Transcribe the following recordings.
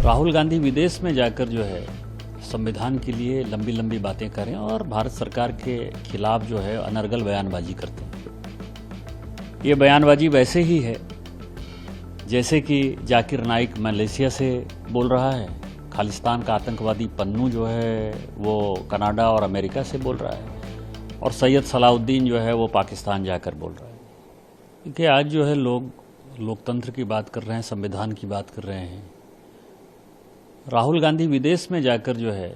राहुल गांधी विदेश में जाकर जो है संविधान के लिए लंबी लंबी बातें करें और भारत सरकार के खिलाफ जो है अनर्गल बयानबाजी करते हैं। ये बयानबाजी वैसे ही है जैसे कि जाकिर नाइक मलेशिया से बोल रहा है, खालिस्तान का आतंकवादी पन्नू जो है वो कनाडा और अमेरिका से बोल रहा है और सैयद सलाउद्दीन जो है वो पाकिस्तान जाकर बोल रहा है। क्योंकि आज जो है लोग लोकतंत्र की बात कर रहे हैं, संविधान की बात कर रहे हैं। राहुल गांधी विदेश में जाकर जो है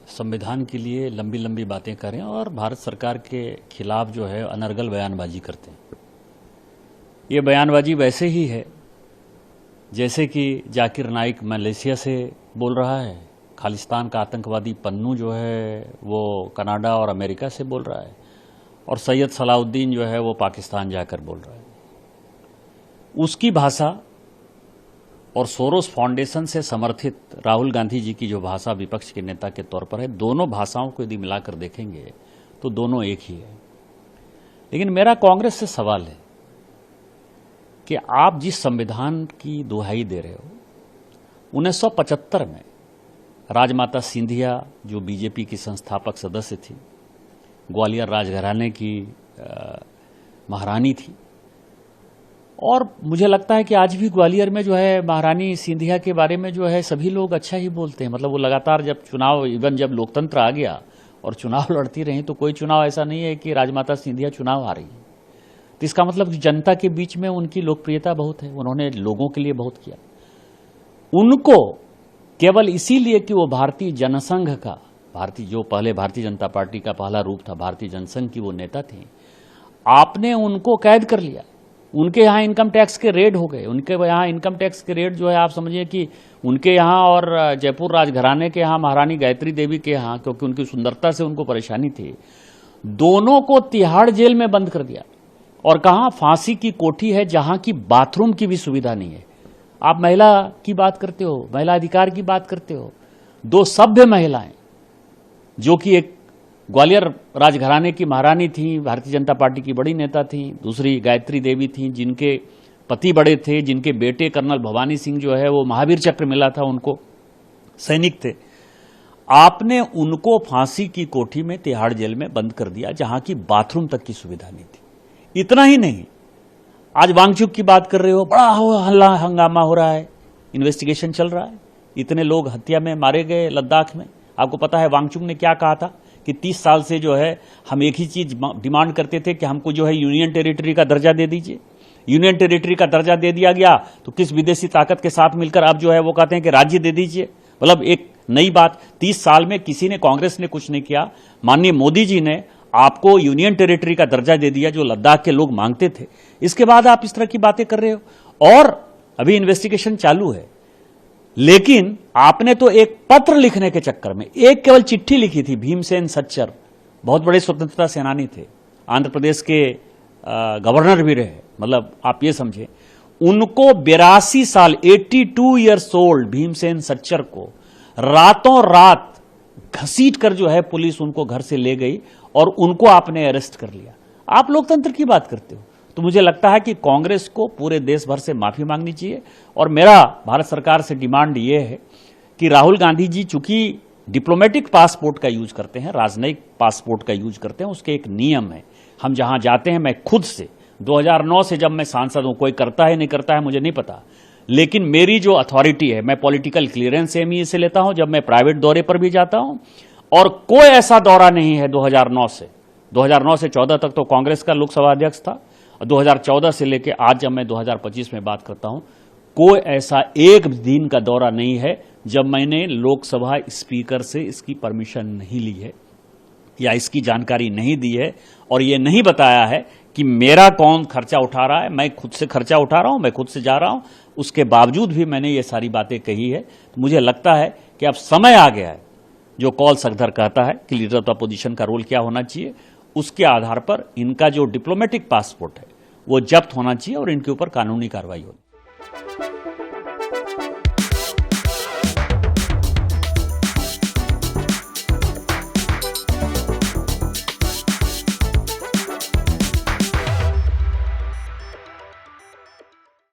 संविधान के लिए लंबी लंबी बातें करें और भारत सरकार के खिलाफ जो है अनर्गल बयानबाजी करते हैं। ये बयानबाजी वैसे ही है जैसे कि जाकिर नाइक मलेशिया से बोल रहा है, खालिस्तान का आतंकवादी पन्नू जो है वो कनाडा और अमेरिका से बोल रहा है और सैयद सलाउद्दीन जो है वो पाकिस्तान जाकर बोल रहा है। उसकी भाषा और सोरोस फाउंडेशन से समर्थित राहुल गांधी जी की जो भाषा विपक्ष के नेता के तौर पर है, दोनों भाषाओं को यदि मिलाकर देखेंगे तो दोनों एक ही है। लेकिन मेरा कांग्रेस से सवाल है कि आप जिस संविधान की दुहाई दे रहे हो, 1975 में राजमाता सिंधिया जो बीजेपी की संस्थापक सदस्य थी, ग्वालियर राजघराने की महारानी थी, और मुझे लगता है कि आज भी ग्वालियर में जो है महारानी सिंधिया के बारे में जो है सभी लोग अच्छा ही बोलते हैं। मतलब वो लगातार जब चुनाव, इवन जब लोकतंत्र आ गया और चुनाव लड़ती रही, तो कोई चुनाव ऐसा नहीं है कि राजमाता सिंधिया चुनाव हारी है। तो इसका मतलब जनता के बीच में उनकी लोकप्रियता बहुत है, उन्होंने लोगों के लिए बहुत किया। उनको केवल इसीलिए कि वो भारतीय जनसंघ का, जो पहले भारतीय जनता पार्टी का पहला रूप था, भारतीय जनसंघ की वो नेता थी, आपने उनको कैद कर लिया। उनके यहाँ इनकम टैक्स के रेड हो गए। उनके यहाँ इनकम टैक्स के रेड जो है, आप समझिए कि उनके यहाँ और जयपुर राजघराने के यहाँ महारानी गायत्री देवी के यहाँ, क्योंकि उनकी सुंदरता से उनको परेशानी थी, दोनों को तिहाड़ जेल में बंद कर दिया। और कहाँ फांसी की कोठी है जहां की बाथरूम की भी सुविधा नहीं है। आप महिला की बात करते हो, महिला अधिकार की बात करते हो। दो सभ्य महिलाएं जो कि एक ग्वालियर राजघराने की महारानी थी, भारतीय जनता पार्टी की बड़ी नेता थी, दूसरी गायत्री देवी थी जिनके पति बड़े थे, जिनके बेटे कर्नल भवानी सिंह जो है वो महावीर चक्र मिला था उनको, सैनिक थे। आपने उनको फांसी की कोठी में तिहाड़ जेल में बंद कर दिया जहां की बाथरूम तक की सुविधा नहीं थी। इतना ही नहीं, आज वांगचुक की बात कर रहे हो, बड़ा हल्ला हंगामा हो रहा है, इन्वेस्टिगेशन चल रहा है, इतने लोग हत्या में मारे गए लद्दाख में। आपको पता है वांगचुक ने क्या कहा था कि 30 साल से जो है हम एक ही चीज डिमांड करते थे कि हमको जो है यूनियन टेरिटरी का दर्जा दे दीजिए। यूनियन टेरिटरी का दर्जा दे दिया गया तो किस विदेशी ताकत के साथ मिलकर अब जो है वो कहते हैं कि राज्य दे दीजिए। मतलब एक नई बात, 30 साल में किसी ने, कांग्रेस ने कुछ नहीं किया। माननीय मोदी जी ने आपको यूनियन टेरिटरी का दर्जा दे दिया जो लद्दाख के लोग मांगते थे। इसके बाद आप इस तरह की बातें कर रहे हो और अभी इन्वेस्टिगेशन चालू है। लेकिन आपने तो एक पत्र लिखने के चक्कर में एक केवल चिट्ठी लिखी थी। भीमसेन सच्चर बहुत बड़े स्वतंत्रता सेनानी थे, आंध्र प्रदेश के गवर्नर भी रहे। मतलब आप ये समझे, उनको 82 साल 82 ईयर्स ओल्ड भीमसेन सच्चर को रातों रात घसीट कर जो है पुलिस उनको घर से ले गई और उनको आपने अरेस्ट कर लिया। आप लोकतंत्र की बात करते हो। तो मुझे लगता है कि कांग्रेस को पूरे देश भर से माफी मांगनी चाहिए। और मेरा भारत सरकार से डिमांड ये है कि राहुल गांधी जी चूंकि डिप्लोमेटिक पासपोर्ट का यूज करते हैं, राजनयिक पासपोर्ट का यूज करते हैं, उसके एक नियम है। हम जहां जाते हैं, मैं खुद से 2009 से जब मैं सांसद हूं, कोई करता है नहीं करता है मुझे नहीं पता, लेकिन मेरी जो अथॉरिटी है, मैं पॉलिटिकल क्लियरेंस एमईए से लेता हूं जब मैं प्राइवेट दौरे पर भी जाता हूं। और कोई ऐसा दौरा नहीं है 2009 से 14 तक तो कांग्रेस का लोकसभा अध्यक्ष था, और 2014 से लेकर आज जब मैं 2025 में बात करता हूं, कोई ऐसा एक दिन का दौरा नहीं है जब मैंने लोकसभा स्पीकर से इसकी परमिशन नहीं ली है या इसकी जानकारी नहीं दी है और ये नहीं बताया है कि मेरा कौन खर्चा उठा रहा है। मैं खुद से खर्चा उठा रहा हूं, मैं खुद से जा रहा हूं, उसके बावजूद भी मैंने ये सारी बातें कही है। तो मुझे लगता है कि अब समय आ गया है, जो कॉल सखधर कहता है कि लीडर ऑफ अपोजिशन का रोल क्या होना चाहिए, उसके आधार पर इनका जो डिप्लोमेटिक पासपोर्ट है वो जब्त होना चाहिए और इनके ऊपर कानूनी कार्रवाई होनी।